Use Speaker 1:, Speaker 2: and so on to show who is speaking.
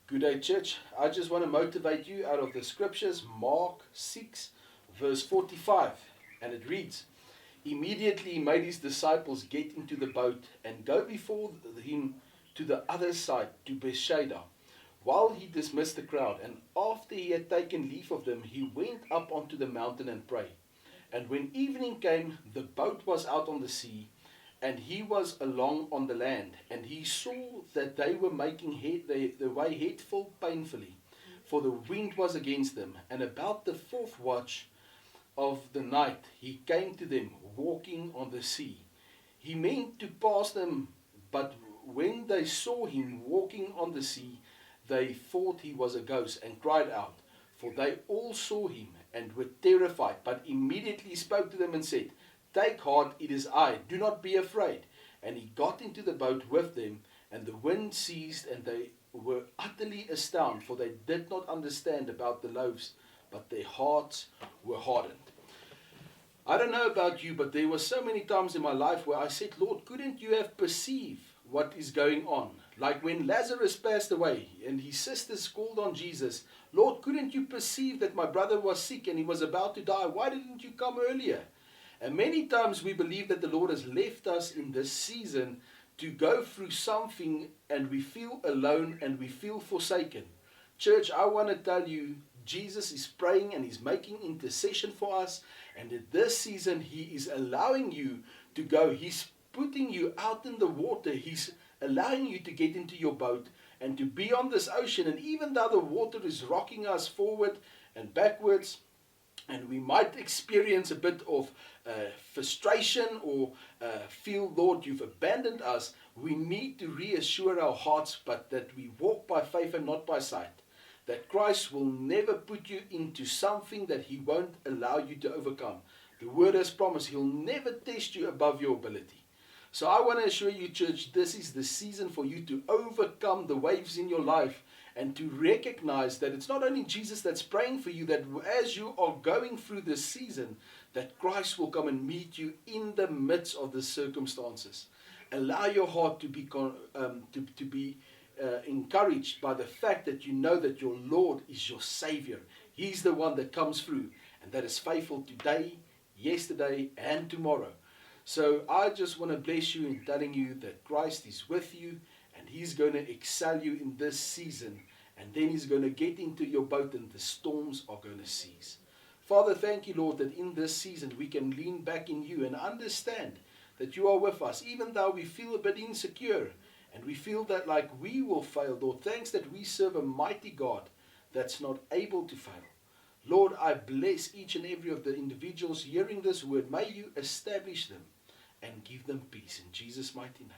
Speaker 1: Good day, church. I just want to motivate you out of the scriptures, Mark 6, verse 45. And it reads, Immediately he made his disciples get into the boat and go before him to the other side, to Bethsaida, while he dismissed the crowd. And after he had taken leave of them, he went up onto the mountain and prayed. And when evening came, the boat was out on the sea, and he was along on the land, and he saw that they were making the way head full painfully, for the wind was against them. And about the fourth watch of the night he came to them, walking on the sea. He meant to pass them, but when they saw him walking on the sea, they thought he was a ghost, and cried out, for they all saw him, and were terrified. But immediately he spoke to them and said, Take heart, it is I, do not be afraid. And he got into the boat with them, and the wind ceased, and they were utterly astounded, for they did not understand about the loaves, but their hearts were hardened. I don't know about you, but there were so many times in my life where I said, Lord, couldn't you have perceived what is going on? Like when Lazarus passed away and his sisters called on Jesus, Lord, couldn't you perceive that my brother was sick and he was about to die? Why didn't you come earlier? And many times we believe that the Lord has left us in this season to go through something, and we feel alone and we feel forsaken. Church, I want to tell you, Jesus is praying and he's making intercession for us. And in this season, he is allowing you to go. He's putting you out in the water. He's allowing you to get into your boat and to be on this ocean. And even though the water is rocking us forward and backwards, and we might experience a bit of frustration or feel, Lord, you've abandoned us, we need to reassure our hearts, but that we walk by faith and not by sight. That Christ will never put you into something that he won't allow you to overcome. The word has promised he'll never test you above your ability. So I want to assure you, church, this is the season for you to overcome the waves in your life and to recognize that it's not only Jesus that's praying for you, that as you are going through this season, that Christ will come and meet you in the midst of the circumstances. Allow your heart to be encouraged by the fact that you know that your Lord is your Savior. He's the one that comes through and that is faithful today, yesterday, and tomorrow. So I just want to bless you in telling you that Christ is with you, and he's going to excel you in this season, and then he's going to get into your boat and the storms are going to cease. Father, thank you, Lord, that in this season we can lean back in you and understand that you are with us, even though we feel a bit insecure and we feel that like we will fail. Lord, thanks that we serve a mighty God that's not able to fail. Lord, I bless each and every of the individuals hearing this word. May you establish them and give them peace in Jesus' mighty name.